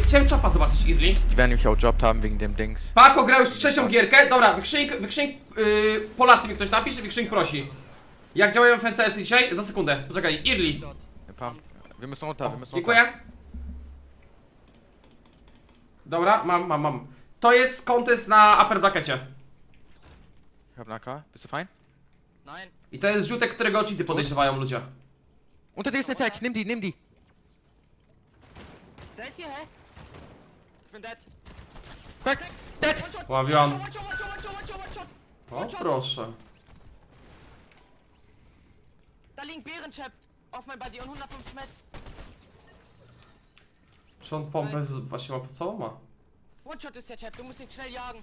Chciałem Chapa zobaczyć, Irli. Die werden mich auch jobbt haben wegen dem Dings. Paco grał już trzecią gierkę. Dobra, wykrzyń Polacy mi ktoś napisze, wykrzyń prosi. Jak działają FNCS dzisiaj? Za sekundę. Poczekaj, Irli. Wir müssen runter, wir müssen runter. Dziękuję. Dobra, mam. To jest kontest na upper brackecie. Ich hab einen AK. Bist du fein? Nein. I to jest rzutek, którego cheaty podejrzewają ludzie. Unter dir ist eine Tag, nimm die, nimm die. Der ist hier, hä? Ich bin dead. Back, dead! Ławion. One shot. O, proszę. Da liegt Bärenchap auf mein Body und 105 Metz. Czy on pompę właśnie ma po co ma? One shot ist der Chap, du musst ihn schnell jagen.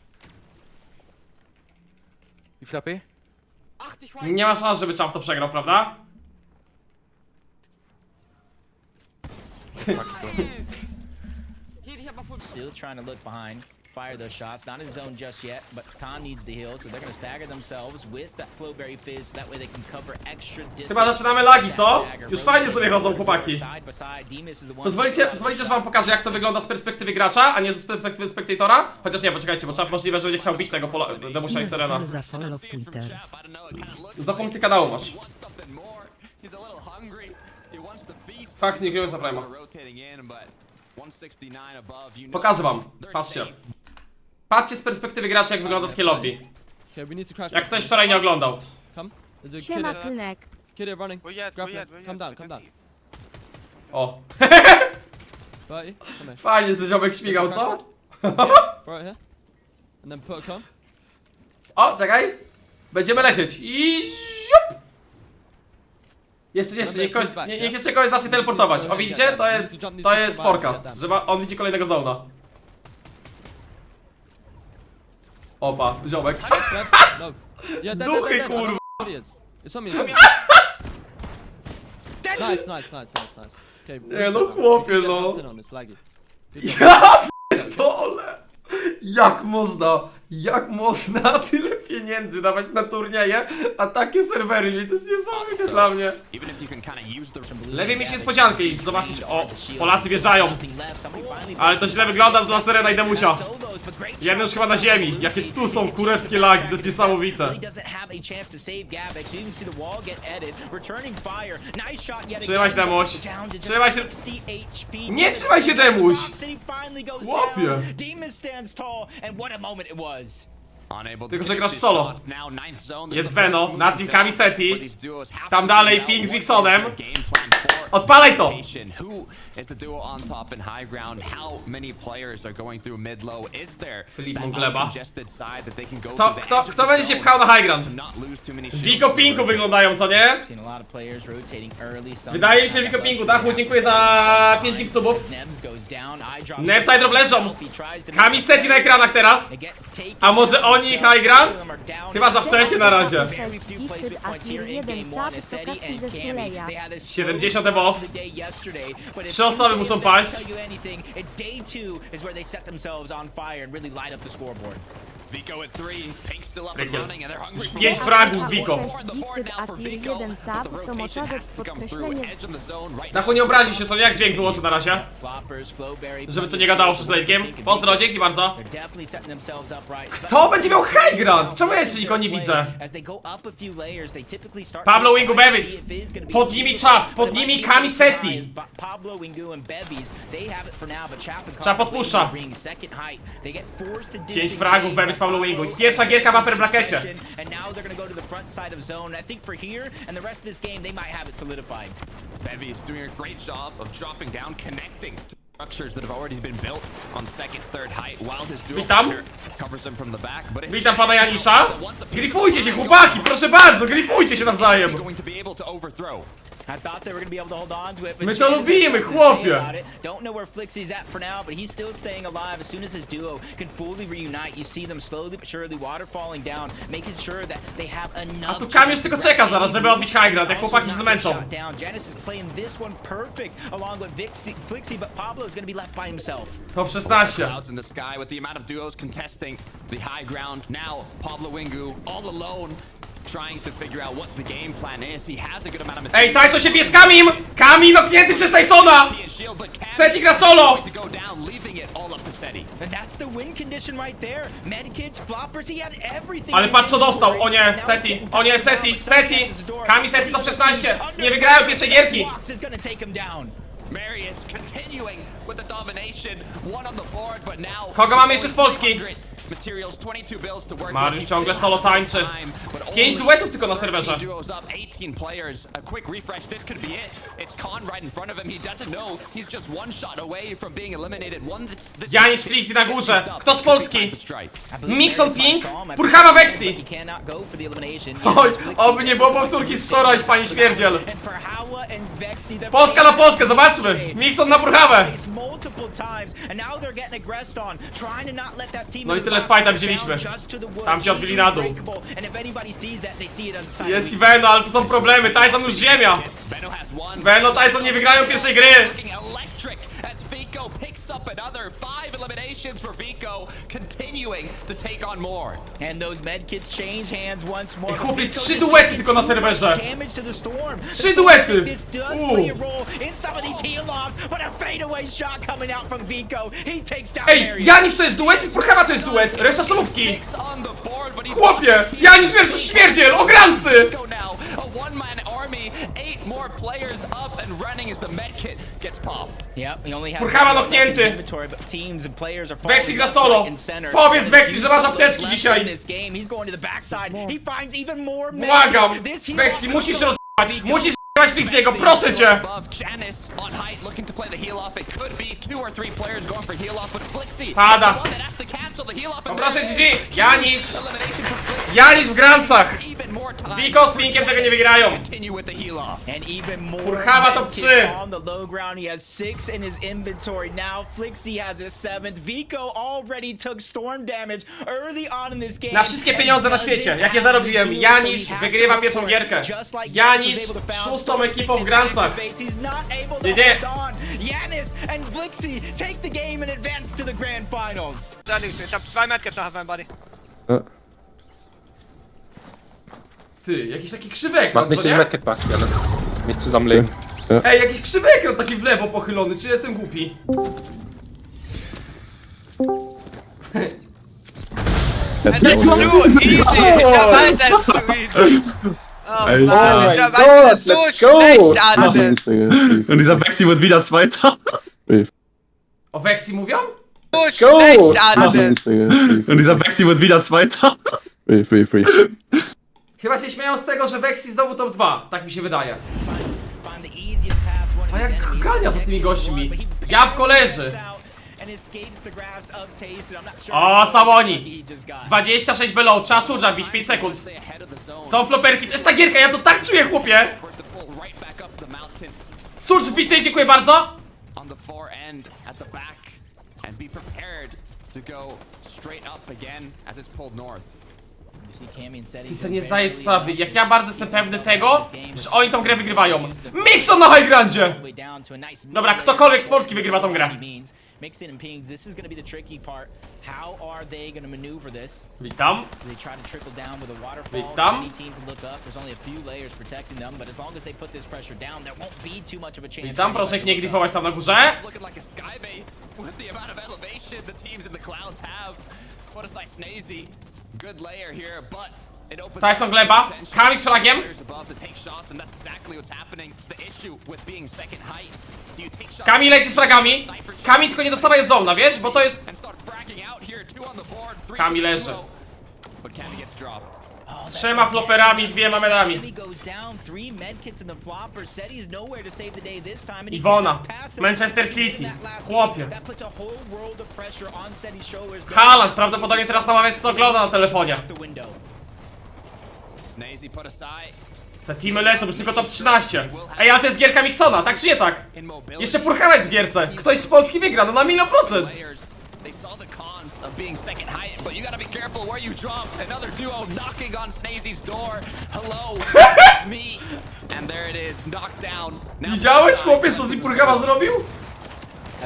Wie viel AP? 80 White. Nie ma szans, żeby Chap to przegrał, prawda? Nice. Hier, ich hab mal full. Still trying to look behind, fire those shots. Not in zone just yet, but Tom needs to heal, so they're going to stagger themselves with that Flowberry Fizz. That way they can cover extra distance. Chyba zaczynamy lagi, co? Już fajnie sobie chodzą chłopaki. Pozwolicie, że wam pokażę, jak to wygląda z perspektywy gracza, a nie z perspektywy spektatora? Chociaż nie, poczekajcie, bo Chap możliwe, że będzie chciał bić tego Demusza i Serena. Za follow Twitter. Za punkty kanału masz. Fakt, nie za prima. Pokażę wam. Patrzcie. Patrzcie z perspektywy gracza, jak wygląda takie lobby. Okay, we need to crash. Jak ktoś wczoraj nie oglądał. Come. There's a kid Siema there. Tylek. Kid there running. Grab him. Come down, come down. O. Right, come here. Fajnie, że ziomek śmigał, co? Right here. And then put a com. O, czekaj. Będziemy lecieć. I ziup! Jeszcze, niech jeszcze kogoś zacznie teleportować. O, widzicie? To jest forecast, że on widzi kolejnego zona. Opa, ziomek. Dead? No. Yeah, dead, Duchy, dead, dead, dead. kurwa. I don't know what it is. It's on me, it's on me. Nice. Okay, Nie no, chłopie, no. It's laggy. Ja pierdolę! Jak można tyle pieniędzy dawać na turnieje, a takie serwery mieć, to jest niesamowite dla mnie. Lepiej mieć niespodziankę i zobaczyć, o, Polacy wjeżdżają. Ale to źle wygląda dla Serena i Demusia. Jeden już chyba na ziemi. Jakie tu są kurewskie lagi, to jest niesamowite. Trzymaj się, Demuś. Trzymaj się. Nie trzymaj się, Demuś! Chłopie. Tylko, że grasz solo. Jest Veno, nad nim Kamiseti. Tam dalej Pink z Mixonem. Odpalaj to! Filip Mongleba. Kto będzie się pchał na high ground? Wiko Pinku wyglądają, co nie? Wydaje mi się, Wiko Pinku. Dachu, dziękuję za 5 gift subów. Nepside drop leżą. Kamiseti na ekranach teraz. A może oni high ground? Chyba za wcześnie na razie. 70 above. 3 osoby muszą paść. Już 5 fragów, Wiko. Dachu, nie obrazi się, sobie jak dźwięk wyłączy na razie. Żeby to nie gadało przez late game. Pozdro, dzięki bardzo. Kto będzie miał high ground? Czemu ja jeszcze nikogo nie widzę? Pablo Wingu Bevis. Pod nimi Chap, pod nimi Kamiseti. Chap podpuszcza. 5 fragów Bevis, Pablo Wingu. Pierwsza gierka w upper brackecie. Bevis doing a great job of dropping down, connecting structures that have already been built on second, third height, while his dual partner covers him from the back. But Witam pana Janisza. Grifujcie się, chłopaki, proszę bardzo, grifujcie się nawzajem. going to be able to overthrow. I thought they were going to be able to hold on to it, but My to lubimy, chłopie. don't know where Flixie's at for now, but he's still staying alive. As soon as his duo can fully reunite, you see them slowly but surely waterfalling down, making sure that they have enough. A tu Kamiusz tylko czeka zaraz, żeby odbić high ground, jak chłopaki się zmęczą. Genesis is playing this one perfect along with Flixie, but Pablo is going to be left by himself. Top 16. Clouds in the sky with the amount of duos contesting the high ground. Now Pablo Wingu all alone, trying to figure out what the game plan is. He has a good amount of Ej, Tyson się bije z Kamim! Kami knocknięty przez Tysona! Seti gra solo! Seti. And that's the win condition right there. Medkits, floppers, he had everything. Ale patrz co dostał, o nie, Seti, o nie, Seti, Kami Seti to 16, nie wygrają pierwszej gierki. Marius continuing with the domination. One on the board, but now. Kogo mamy jeszcze z Polski? Materials, 22 builds to work Mariusz with. ciągle solo tańczy. 5 duetów tylko na serwerze. Duos up, 18 players. A quick refresh, this could be it. It's Khan right in front of him. He doesn't know he's just one shot away from being eliminated. Janis Flixi na górze. Kto z Polski? Mixon Pink, Purchama Vexi. Oj, oby nie było powtórki z wczoraj, pani śmierdziel. Polska na Polskę, zobaczmy. Mixon na Purchamę. No i tyle z fighta wzięliśmy. Tam się odbili na dół. Jest i Veno, ale tu są problemy. Tyson już ziemia. Veno, Tyson nie wygrają pierwszej gry. Picks up another 5 eliminations for Vico, continuing to take on more. And those medkits change hands once more. Chłopie, 3 duety tylko na serwerze. 3 duety. Ej, Janis to jest duet i Purchama to jest duet. Reszta solówki. Chłopie, Janis versus śmierdziel, ograncy. Purchama noknięty. Vexi gra solo. Powiedz Vexi, że masz apteczki dzisiaj. Błagam. Vexi, musisz rozjebać. Musisz rozjebać Flixiego, proszę cię. Pada. Proszę GG. Janis w grancach. Vico z Pinkiem tego nie wygrają. Purchama top 3. Na wszystkie pieniądze na świecie, jakie zarobiłem, Janis wygrywa pierwszą gierkę. Janis szóstą ekipą w grancach. GG. Janis and Flixi take the game and advance to the grand finals. Ich hab 2 Medkits noch auf meinem Body. Ty, jakiś taki krzywy ekran, Mach co nicht den nie? Medkit Bug, gerne. Nicht zusammenlegen. Ja. Ej, jakiś krzywy ekran taki w lewo pochylony, czy jestem głupi? Let's Das ist go. zu easy! Ich weiß, das ist zu easy! Oh Alter. Mann, Oh ich mein weiß, Gott, so let's go. schlecht alles! Und dieser Vexi wird wieder Zweiter. O Vexi mówią? So schlecht alles! Und dieser Vexi wird wieder Zweiter. Free. Chyba się śmieją z tego, że Vexi znowu top 2, tak mi się wydaje. A jak gania za tymi gośćmi. Jabłko leży. O, Samoni. 26 below, trzeba surge'a wbić, 5 sekund. Są floperki, to jest ta gierka, ja to tak czuję, chłopie. Surge wbity, dziękuję bardzo. On the far end at the back and be prepared to go straight up again as it's pulled north. Ty sobie nie zdajesz sprawy, jak ja bardzo jestem pewny tego, że oni tą grę wygrywają. Mixon na high grandzie! Dobra, ktokolwiek z Polski wygrywa tą grę. Mixon and Pings, this is going to be the tricky part. How are they going to maneuver this? Witam. They try to trickle down with a waterfall. Witam. Any team can look up. There's only a few layers protecting them, but as long as they put this pressure down, there won't be too much of a chance. Witam, proszę ich nie grifować tam na górze. It's looking like a sky base with the amount of elevation the teams in the clouds have. What a sight, Snazy. Good layer here, but it opens Tyson gleba, Kami z fragiem. above to take shots, and that's exactly what's happening. It's the issue with being second height. You take shots Kami leci z fragami. Kami tylko nie dostawaj od zona, wiesz? Bo to jest... and start fragging out here. 2 on the board, 3 Kami for leży. duo. But Kami gets dropped. Z 3 floperami, 2 medami. Enemy goes down, 3 medkits in the flopper. Seti's nowhere to save the day this time, and he Iwona, cannot pass it. Manchester City, That last chłopie. game, that puts a whole world of pressure on Seti's shoulders. Haaland prawdopodobnie teraz namawiać co ogląda na telefonie. The window. Snazy put aside. Te teamy lecą, już tylko top 13. Ej, ale to jest gierka Mixona, tak czy nie tak? Jeszcze Purchama jest w gierce. Ktoś z Polski wygra, no na 1,000%. They saw the cons of being second height, but you gotta be careful where you drop. Another duo knocking on Snazy's door. Hello, it's me. And there it is, knocked down. Now Widziałeś, chłopie, co z Purchama zrobił?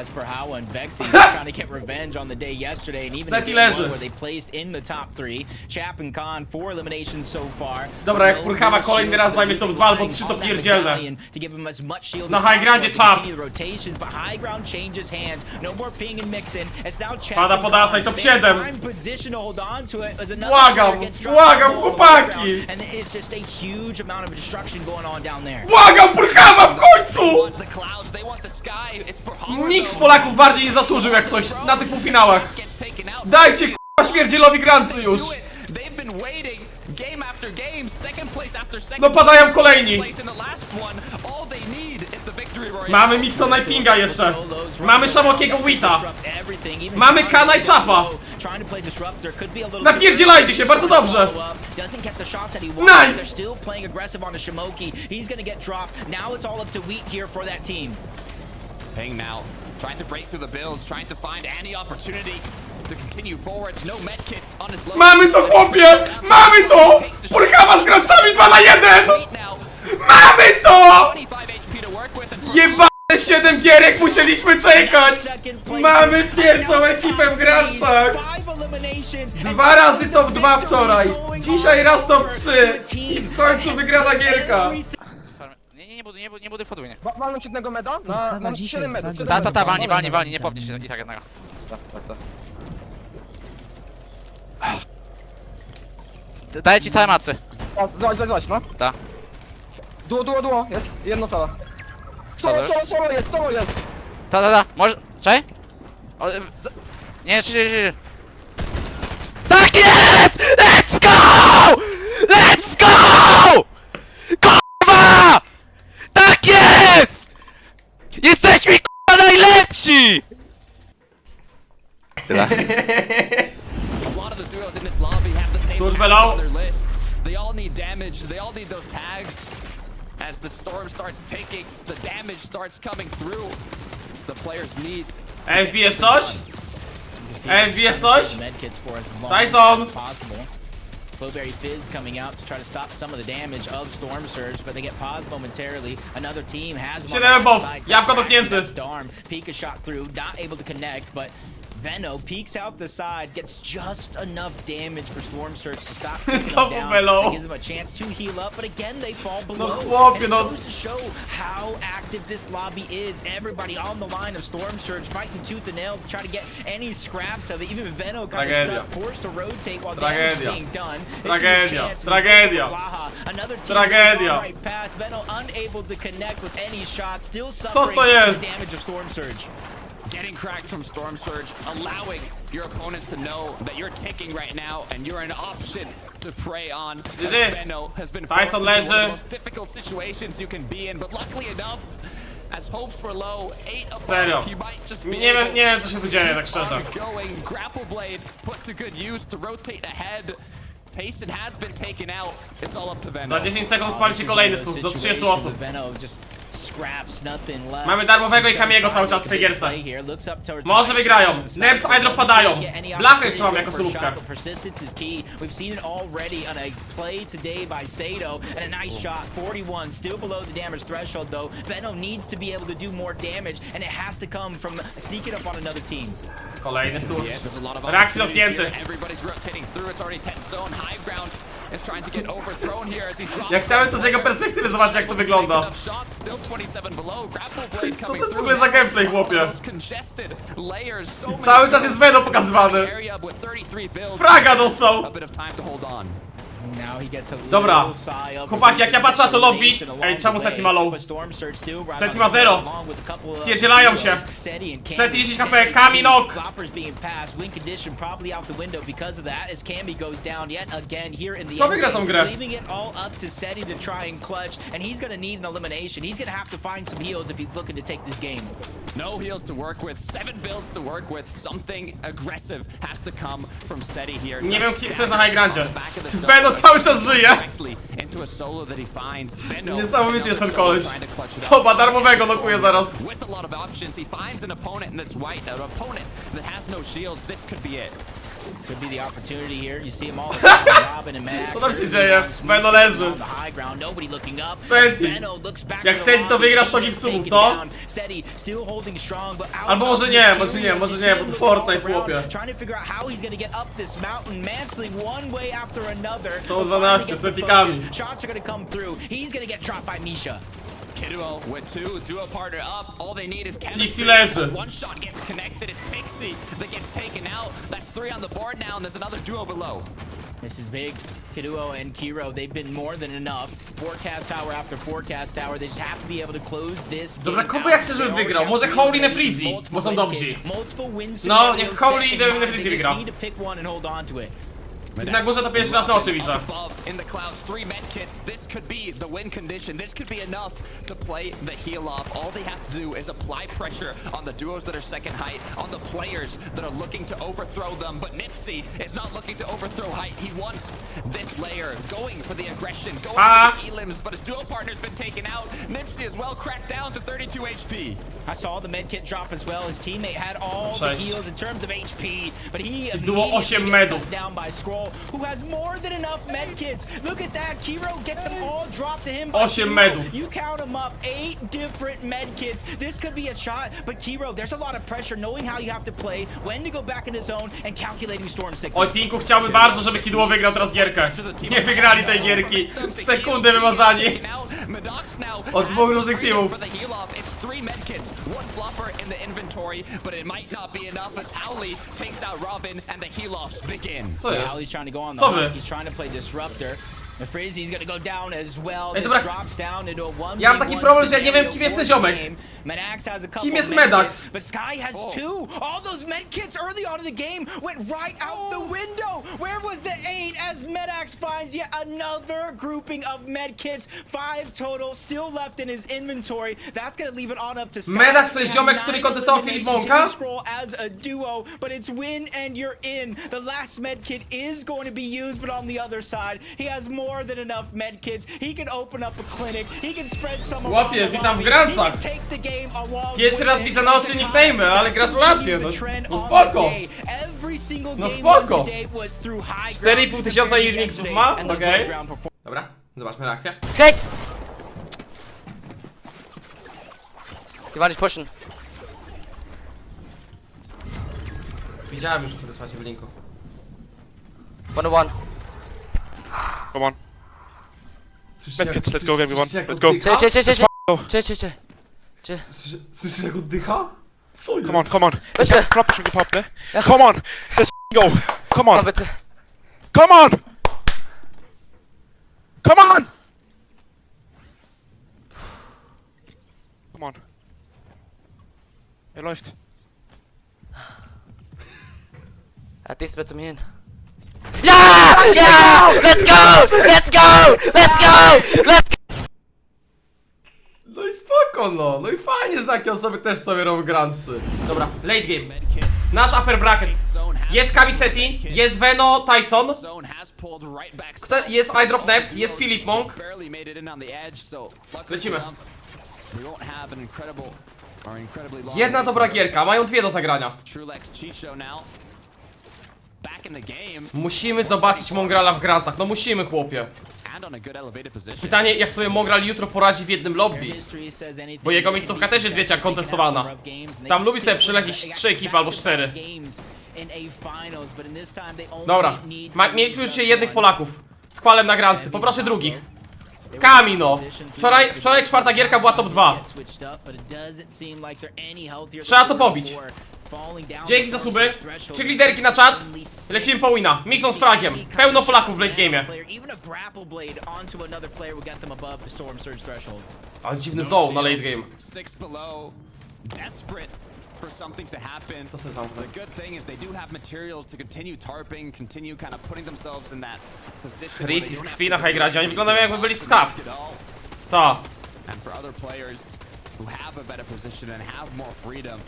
As per Howa and Vexy trying to get revenge on the day yesterday, and even Seti in game leży. one where they placed in the top 3. Chap and Khan 4 eliminations so far. Dobra, jak Purkawa kolejny raz zajmie top 2 albo 3, to pierdzielne. To give him as much shield Na as high groundzie possible to Chap. continue the rotations, but high ground changes hands. No more ping and mixing. It's now Chap Pada and podasa i Khan. top They have 7. prime position to hold on to it as another Błagam, player gets dropped błagam, all over the chłopaki. ground, and it's just a huge amount of destruction going on down there. Błagam, Purkawa w końcu! The clouds, they want the sky. It's Perhawa, Nikt z though. Polaków bardziej nie zasłużył jak coś na tych półfinałach. Gets taken out. Dajcie k***a śmierdzielowi grancy już! Do it. They've been waiting game after game, second place after second. No padają kolejni. place in the last one. All they need is the victory royale. Mamy Mixona i Pinga jeszcze. Mamy Szamokiego Wita. Mamy Kana i Chapa. Napierdzielajcie się, bardzo dobrze. Nice! Still playing aggressive on the Shamoki. He's gonna get dropped. Now it's all up to Wheat here for that team. Ping now, trying to break through the builds, trying to find any opportunity to continue forwards. No medkits on his low. Mamy to, chłopie! Mamy to! Purkawa z grancami 2 na 1! Mamy to! 25 HP to work with and Jebane 7 gierek musieliśmy czekać! Mamy pierwszą ekipę w grancach! 2 razy top 2 wczoraj! Dzisiaj raz top 3! I w końcu wygrana gierka! Nie buduj wchodu, nie. Walnąć jednego meda? Mam 7 medów. Walnij, nie podnieś się i tak jednego. Daję ci całe macy. Zobacz, no. Ta. Duo, jest. Jedno solo. Solo Solo jest. Ta. Może... Czekaj? Nie. Tak jest! Let's go! Let's go! Kurwa! Tak jest! Jesteśmy kurwa najlepsi! Tyle. a lot of the duos in this lobby have the same Sword tags below. on their list. They all need damage. They all need those tags. As the storm starts ticking, the damage starts coming through. The players need. FBS coś? FBS coś? Tyson! Tyson! Blueberry Fizz coming out to try to stop some of the damage of Storm Surge, but they get paused momentarily. Another team has him on 7 the buff. sides. Jawko That's dotknięty. That's Darm. Pika shot through, not able to connect, but Veno peeks out the side, gets just enough damage for Storm Surge to stop taking them Znowu down. Velo. It gives them a chance to heal up, but again they fall below. chłopie, And no. it goes to show how active this lobby is. Everybody on the line of Storm Surge fighting tooth and nail to try to get any scraps of it. Even Veno kind of Tragedia. stuck, forced to rotate while damage is Tragedia. being done. Tragedia. Tragedia. Another team Tragedia. goes right past. Veno unable to connect with any shots, still Co suffering to from jest? the damage of Storm Surge. Getting cracked from Storm Surge, allowing your opponents to know that you're ticking right now and you're an option to prey on. GG. Benno has been Tyson forced to be one of leży. the most difficult situations you can be in, but luckily enough, as hopes were low, 8 above, Serio. you might just be Nie able wiem co się tu dzieje, tak to szczerze. keep on going. Grapple Blade put to good use to rotate ahead. Tyson has been taken out. It's all up to Benno. Za 10 sekund odpali się kolejny stów, do 30 osób. Mamy darmowego i Kamiego cały czas w tej gierce. Może wygrają. Neps, iDrop padają. Blachę jeszcze mam jako solówkę. Persistence is key. We've seen it already on a play today by Sato, and a nice shot, 41, still below the damage threshold though. Veno needs to be able to do more damage, and it has to come from sneaking up on another team. Kolejny stów. Yeah, there's a lot of Reakcji opportunities dotknięty. here. Everybody's rotating through. It's already 10 zone. High ground is trying to get overthrown here as he drops. Ja chciałem to z jego perspektywy zobaczyć jak to wygląda. Enough shots, still 27 below. Grapple Blade Co to coming jest w through. ogóle za gameplay, chłopie? Those congested layers, so many Cały czas jest Veno pokazywany. area with 33 builds. Fraga dostał. A bit of time to hold on. Now he gets a Dobra. little sigh of Chłopaki, jak ja patrzę na to lobby, along ej, the czemu way, Seti ma low? but Storm Surge still right Seti on ma the zero. side, along with a couple of Pierdzielają się. duos. Seti and Camby. Seti 10 HP, Kami knock. Floppers being passed, win condition probably out the window because of that, as Camby goes down yet again here in the Kto end wygra game, tą grę? leaving it all up to Seti to try and clutch, and he's gonna need an elimination. He's gonna have to find some heals if he's looking to take this game. No heals to work with, 7 builds to work with. Something aggressive has to come from Seti here. Nie wiem, kto jest na Just high grandzie. on the back of the Czy zone, Veno cały czas żyje? directly into a solo that he finds. Veno Niesamowity jest ten another solo koleś. trying to clutch it up. Zobacz, darmowego nokuje zaraz. With a lot of options, he finds an opponent that's white, an opponent that has no shields. This could be it. This could be the opportunity here. You see them all around, Robin and Max. Co tam się dzieje? Veno leży. On the high ground, nobody looking up. Seti. Veno looks back Jak to Seti to Robin, wygra see 100 him gipsów, take it co? down. Seti still holding strong, but out Albo może of nie, material. może nie, You bo to see Fortnite, him look chłopie. around, trying to figure out how he's gonna get up this mountain. Mansling one way after another. To but 12, finally gets the Setikami. focus. Shots are gonna come through. He's gonna get dropped by Misha. Kiduo with two, duo partner up. All they need is Pixie chemistry. leży. As one shot gets connected, it's Pixie that gets taken out. That's 3 on the board now, and there's another duo below. This is big. Kiduo and Kiro, they've been more than enough. Forecast tower after forecast tower. They just have to be able to close this game. Dobra, kogo ja chcę, żeby wygrał? Może Holy Nefrizi, bo są dobrzy. No, niech Holy i Nefrizi wygra. Na górze to pierwszy raz na oczy widzę. Above in the clouds, 3 medkits. This could be the win condition. This could be enough to play the heal off. All they have to do is apply pressure on the duos that are second height, on the players that are looking to overthrow them. But Nipsey is not looking to overthrow height. He wants this layer, going for the aggression, going for the elims. But his duo partner's been taken out. Nipsey as well cracked down to 32 HP. I saw the medkit drop as well. His teammate had all the heals in terms of HP, but he Było 8 immediately medów. gets cut down by Scroll, who has more than enough medkits. Look at that. Kiro gets them all dropped to him. by 8 Kiro. medów. You count them up. 8 different medkits. This could be a shot, but Kiro, there's a lot of pressure knowing how you have to play, when to go back in his zone, and calculating storm Oj, sickness. Pinku, chciałbym bardzo, żeby Kiduo wygrał teraz gierkę. Nie wygrali tej gierki. W sekundę wymazani. Od 2 różnych teamów. For the heal off, it's 3 medkits, 1 flopper in the inventory, but it might not be enough as Owly takes out Robin and the heal offs begin. Co jest? He's trying to go on the Co hunt. wy? He's trying to play disruptor. The Frizzy's gonna go down as well. Ej, This dobra. drops down into a 1v1 Ja mam taki problem, że ja nie wiem, kim jest ten ziomek. Medax has a couple Kim jest medkits, Medax? but Sky has 2. All those medkits early on in the game went right out the window. Where was the 8 as Medax finds yet another grouping of medkits? 5 total still left in his inventory. That's gonna leave it on up to Sky. Medax to jest ziomek, który kontestował Filip Monka? Scroll as a duo, but it's win and you're in. The last medkit is going to be used, but on the other side, he has more than enough medkits. He can open up a clinic. He can spread some around Łapie, the witam w lobby. Grancach. He can take the game along Pierwszy raz with widzę it. na oczy nickname'y, ale gratulacje, no spoko. Every single No game spoko. won today was through high 4,5 tysiąca ground unixów ma? and the Okej. low ground performance. Dobra, zobaczmy reakcję. Kate! Giovanni's pushing. Widziałem już, co wysłacie w linku. 1-1. Come on. Słyszycie, Medkits, let's go everyone. słyszycie, jak Let's go. oddycha? Cześć. Słyszycie, jak oddycha? Co jest? Come on, come on. Bitte. Let's drop sugar pop there. Come on. Let's go. Come on. Komm bitte. Come on. Come on. Come on. Er läuft. Er hat nichts mehr zu mir hin. Ja! Ja! Let's go! Let's go! Let's go! Let's go! No i spoko, no. No i fajnie, że takie osoby też sobie robią grancy. Dobra, late game. Nasz upper bracket. Jest Kamiseti, jest Veno, Tyson. Zone has pulled right back. Jest iDrop Neps, jest Philip Monk. Barely made it in on the edge, so luckily Lecimy. for them, we won't have an incredibly long Jedna wait dobra to gierka, mają 2 do zagrania. Trulex cheat show now. Back in the game Musimy zobaczyć Mongrala w grancach, no musimy, chłopie. and on a good elevated position. Pytanie, jak sobie Mongral jutro poradzi w jednym lobby. Bo jego miejscówka też jest, wiecie, jak kontestowana. Tam lubi sobie przylecieć 3 ekipy albo 4. Dobra, mieliśmy już dzisiaj jednych Polaków. Z kwalem na grancy, poproszę drugich. Kamino. Wczoraj 4. gierka była top 2. Trzeba to pobić. Dzięki za suby. 3 liderki na czat. Lecimy po wina. Mixon z fragiem. Pełno Polaków w late game'ie. Ale dziwny zone na late game. 6 below, desperate for something to happen. To se zamknę. The good thing is they do have materials to continue tarping, continue kind of putting themselves in that position. Chris i z krwi na high gradzie. Oni wyglądają, jakby byli scaffed. Ta. And for other players who have a better position and have more freedom.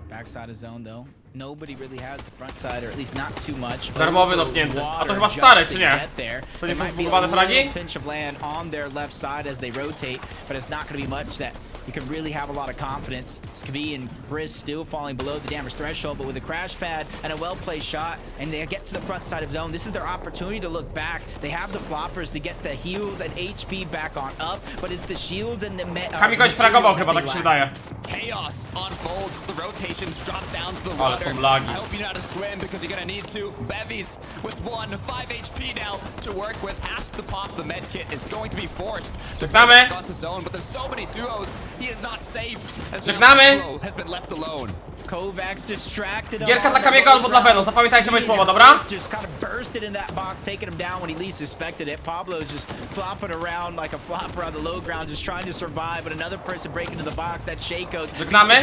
Backside of zone though. Nobody really has the front side, or at least not too much. Darmowy noknięty. A to chyba stare, czy nie? To nie są zbugowane fragi? Pinch of land on their left side as they rotate, but it's not going to be much that you can really have a lot of confidence. Skibby and Briz still falling below the damage threshold, but with a crash pad and a well-placed shot, and they get to the front side of zone, this is their opportunity to look back. They have the floppers to get the heals and HP back on up, but it's the shields and the Kamil kogoś fragował chyba, tak mi się wydaje. Chaos unfolds. The rotations drop down to the Ale water. są lagi. I hope you know how to swim because you're gonna need to. Bevies with 5 HP now to work with. Has to pop the med kit. Is going to be forced to Żegnamy. got the zone, but there's so many duos. He is not safe. As Żegnamy. Flo has been left alone. Kovacs distracted. Gierka dla Kamiego albo dla Veno, zapamiętajcie moje słowa, dobra? Just kind of bursted in that box, taking him down when he least suspected it. Pablo's just flopping around like a flopper on the low ground, just trying to survive, but another person breaking into the box. That Shaco's. Żegnamy.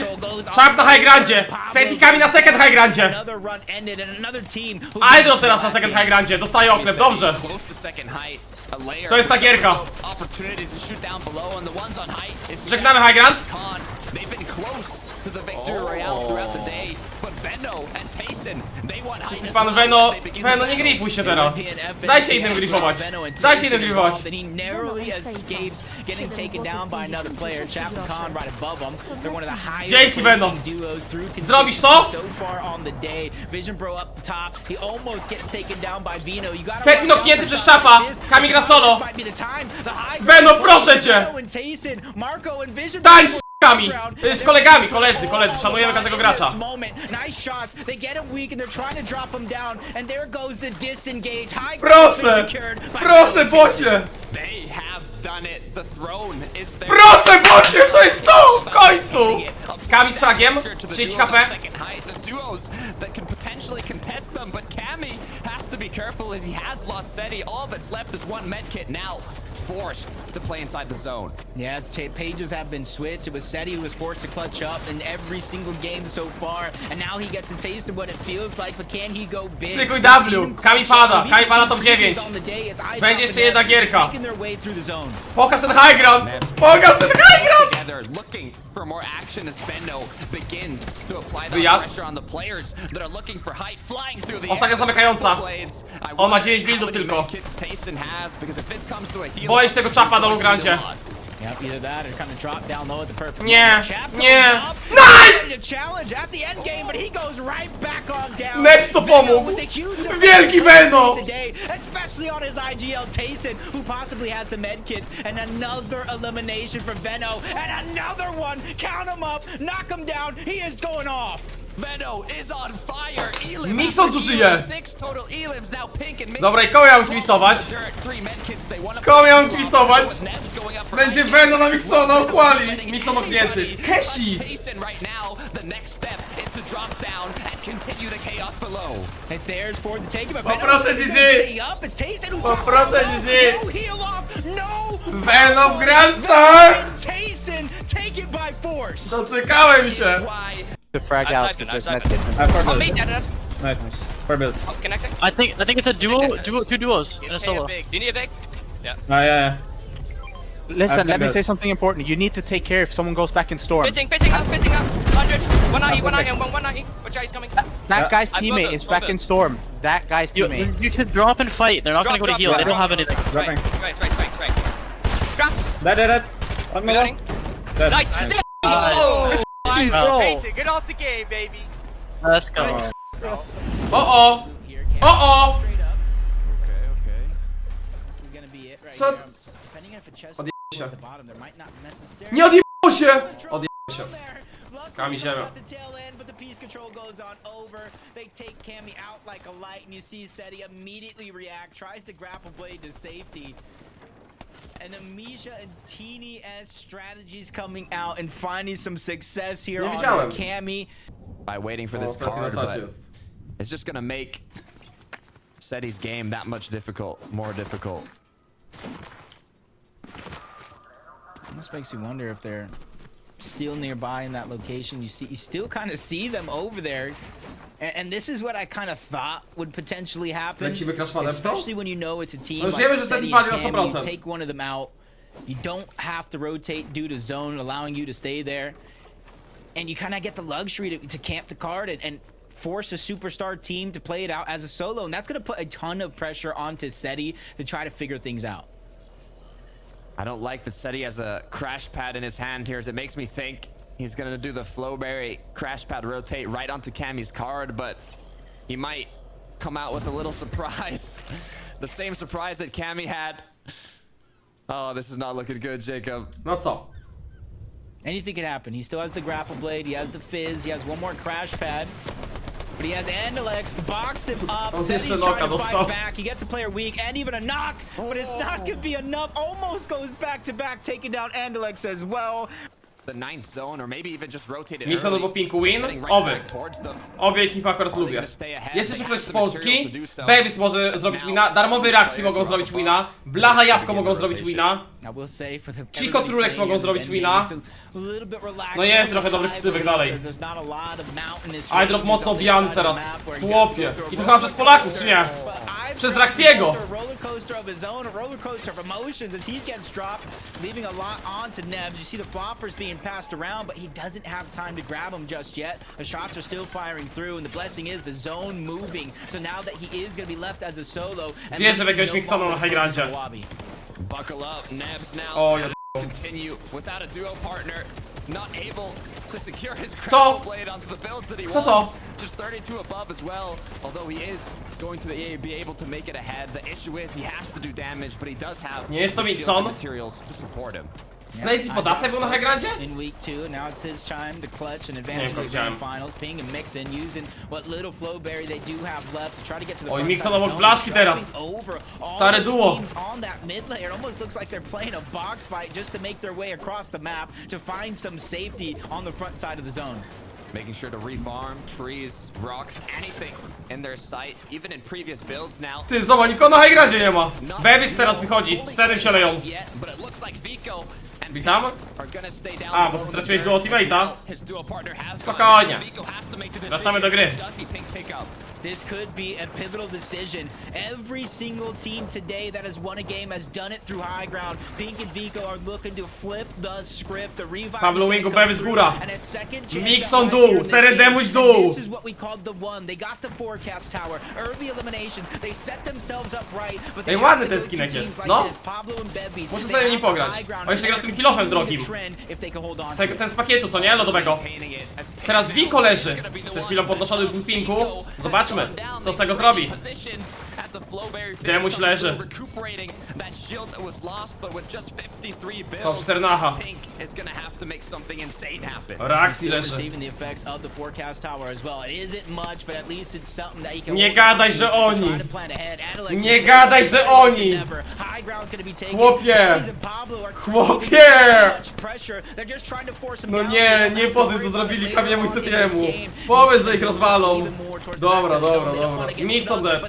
Sharp na high grandzie. Seti Kami na second high grandzie. Another run ended and another team. Idol teraz na second high grandzie. Dostaje oklep, dobrze. Close to second height. A layer To jest ta gierka. opportunity to shoot down below, and the ones on height. It's Żegnamy high grand. Con. They've been close to the victory royale throughout the day, but Veno and Tayson, they want height as Pan well. Veno, They begin Veno to nie get grifuj się teraz. Daj się innym grifować. Daj się innym grifować. Then he narrowly escapes getting taken down by another player. Chapman Khan right above him. They're one of the highest Dzięki, Veno. placing duos through Zrobisz to? consistency so far on the day. Vision Bro up top. He almost gets taken down by Vino. You gotta Seti watch out noknięty for przez shots Chapa. like this. Kamil gra solo. This might be the time. The high Veno, ground. proszę cię. Veno and Tayson, Marco and Vision Tańcz Bro z Kami. Z kolegami, koledzy, szanujemy każdego gracza. Nice shots. They get him weak and they're trying to drop him down. And there goes the disengage. High Proszę, proszę Bosie. They have done it. The throne is there. Proszę Bosie, to jest to w końcu. Kami z fragiem, 30 HP. The duos that could potentially contest them, but Cammy has to be careful as he has lost Seti. All that's left is one medkit now. Forced to play inside the zone. Yeah, pages have been switched. It was Seti who was forced to clutch up in every single game so far, and now he gets a taste of what it feels like, but can he go big? Szykuj W, Kami pada top 9. Będzie jeszcze jedna gierka. Pokaż ten high ground, pokaż ten high ground! Together, looking for more action as Veno begins to apply that Wyjazd. pressure on the players that are looking for height, flying through the Ostatnia air. zamykająca. Blades. I On ma wonder 9 buildów how many tylko. medkits Tayson has, because if this comes to a heal, Boję się tego czapa na lugrancie. Yep, either that or kind of drop down low at the perfect Nie, moment. Chap goes nie. up, Nice! to challenge at the end game, but he goes right back on down. Neps to Veno pomógł. with a huge Wielki Veno. the day, especially on his IGL Tayson, who possibly has the med kits, and another elimination for Veno, and another one. Count him up, knock him down. He is going off. Veno is on fire. Elim Mixon tu żyje. 6 total Elims now. Pink and Mixon. Dobra, i kogo ja mam kibicować? Kogo ja mam kibicować? Będzie Veno na Mixona, okłali. Mixon oknięty. Keshi! Right now, the next step is to drop down and continue the chaos below. It's theirs for the taking, but Poproszę Veno is GG. gonna stay up. It's Tayson who drops Poproszę him off. GG. No heal off. No. Veno w grance! Tayson take it by force. Doczekałem się. Why? The frag out. Nice. Fair build. I think it's a two duos in a solo. Yeah. Listen, let me say something important. You need to take care if someone goes back in storm. Facing up. 100. 190. Watch out, he's coming. That guy's I teammate built is it, back built in storm. That guy's teammate. You should drop and fight. They're not gonna go to Drop, heal. drop, They don't drop. have anything. Dropping. Right. Scrapped. Dead. One more. Reloading. Dead. Nice. Oh, Tayson, get off the game, baby. let's go. O-o! O-o! Straight up. Okay. This is gonna be it right Co? here. Depending if a chest Odjebał się. at the bottom, there might not necessarily Nie odjebało się! Odjebało się. Luckily, Kami they've siema. got the tail end, but the piece control goes on over. They take Cammy out like a light, and you see Seti immediately react, tries to grapple blade to safety. And then Misha and Teeny S strategies coming out and finding some success here Nie on widziałem. Cammy. By waiting for O, this Seti na card, czacie but jest. it's just gonna make Seti's game that much more difficult. Almost makes you wonder if they're still nearby in that location. You still kind of see them over there. And this is what I kind of thought would potentially happen. Lecimy Crashmanem w to? Especially when you know it's a team No już like wiemy, że Seti Seti and padnie na Cammy, 100%. take one of them out. You don't have to rotate due to zone, allowing you to stay there. And you kind of get the luxury to camp the card and force a superstar team to play it out as a solo. And that's going to put a ton of pressure onto Seti to try to figure things out. I don't like that Seti has a crash pad in his hand here, as it makes me think he's gonna do the Flowberry crash pad rotate right onto Cammy's card, but he might come out with a little surprise. The same surprise that Cammy had. Oh, this is not looking good, Jacob. No co? Anything can happen. He still has the grapple blade. He has the fizz. He has one more crash pad. But he has Andalex, boxed him up. Says he's trying to fight back. He gets a player weak and even a knock. But it's not going to be enough. Almost goes back to back, taking down Andalex as well. The 9th zone, or maybe even just rotate it Mixon albo Pinku win? Oby. Obie ekipy akurat lubię. Jest jeszcze ktoś z Polski. Babies może zrobić wina. Darmowe reakcje mogą zrobić wina. Blacha Jabłko mogą zrobić wina. Chico Trulex mogą zrobić wina. No jest trochę dobrych ksywek dalej. iDrop mocno obijany teraz. Chłopie. I to chyba przez Polaków, czy nie? Przez Raxiego. Passed around, but he doesn't have time to grab him just yet. The shots are still firing through, and the blessing is the zone moving. So now that he is going to be left as a solo, and wierzę w jakiegoś Mixona na highgrandzie. Buckle up, Nebs now. O, ja continue without a duo partner, not able to secure his grapple blade onto the builds that he wants. Just 32 above as well, although he is going to be able to make it ahead. The issue is he has to do damage, but he does have nie jest to Mixon. materials to support him. Snazy Podasek był na highgrandzie? In week 2, now it's his time to clutch and advance to the grand finals. Ping and Mixon using what little Flowberry they do have left to try to get to the front Mixon side obok blaszki teraz. Stare duo. On that mid layer, it almost looks like they're playing a box fight just to make their way across the map to find some safety on the front side of the zone. Making sure to refarm trees, rocks, anything in their sight, even in previous builds now. Ty, zobacz, nikogo na highgrandzie nie ma. Babies teraz wychodzi. Sterem się leją. Witam. A, bo ty straciłeś do ultimate'a. Spokojnie. Wracamy do gry. This could be a pivotal decision. Every single team today that has won a game has done it through high ground. Pink and Vico are looking to flip the script. The revive Pablo Wingu, Babies góra. and a second chance. Mixon dół, Seredemuś dół. This is what we called the one. They got the forecast tower. Early eliminations. They set themselves up right. But Ej, ładny ten skinek jest, no. Muszę sobie nim pograć. O, jeszcze gra tym kilofem drogim. Ten z pakietu, co nie? Lodowego. Teraz Vico leży. Przed chwilą podnoszony był Pinku. Zobaczmy, co z tego zrobi. Demuś leży. Top 4 nacha. Reakcji leży. Nie gadaj, że oni. Nie gadaj, że oni. Chłopie. Chłopie. No nie, nie powiedz, co zrobili Kamiemu i Setiemu. Powiedz, że ich rozwalą. Dobra, dobra, dobra. Mixon dead.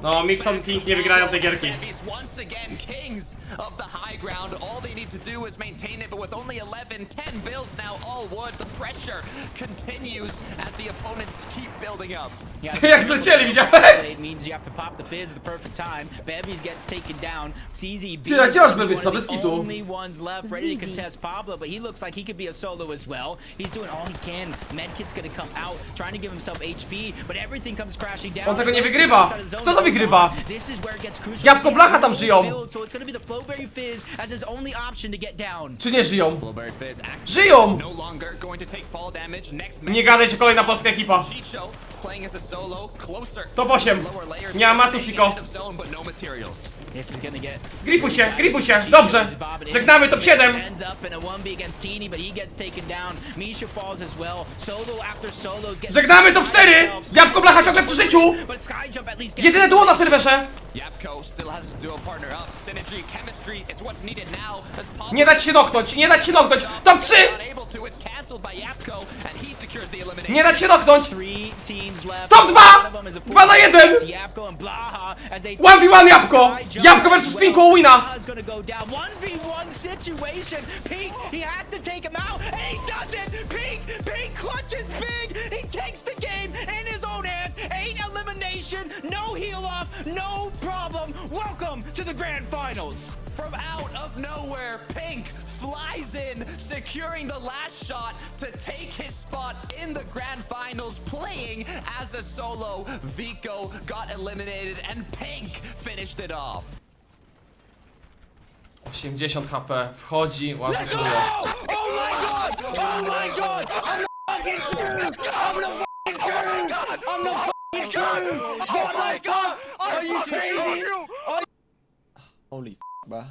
No, Mixon Pink nie wygrają tej gierki. Jak zlecieli, widziałeś? Ty, a gdzie masz Babiesa? Bez kitu. On tego nie wygrywa. Kto to wygrywa? Jabłko Blacha tam żyją. Czy nie żyją? Żyją! Nie gadaj, że kolejna polska ekipa. Top 8. Nie ma matu, Chico. Gripuj się, dobrze. Żegnamy top 7. Żegnamy top 4. Jabłko Blacha ciągle przy życiu. Jedyne duo na serwerze. Nie dać się knocknąć, nie dać się knocknąć. Top 3. Nie dać się knocknąć. Top 2. 2 na 1. 1v1 Jabłko. Jabłko versus Pinku wina. No heal off, no problem. Welcome to the grand finals. From out of nowhere, Pink flies in, securing the last shot to take his spot in the grand finals, playing as a solo. Vico got eliminated and Pink finished it off. 80 HP, wchodzi, ładnie czuje. Oh my god! Oh my god! I'm the fucking dude! I'm the fucking dude! I'm the fucking dude! Oh my god! Are you crazy? Holy f, bruh.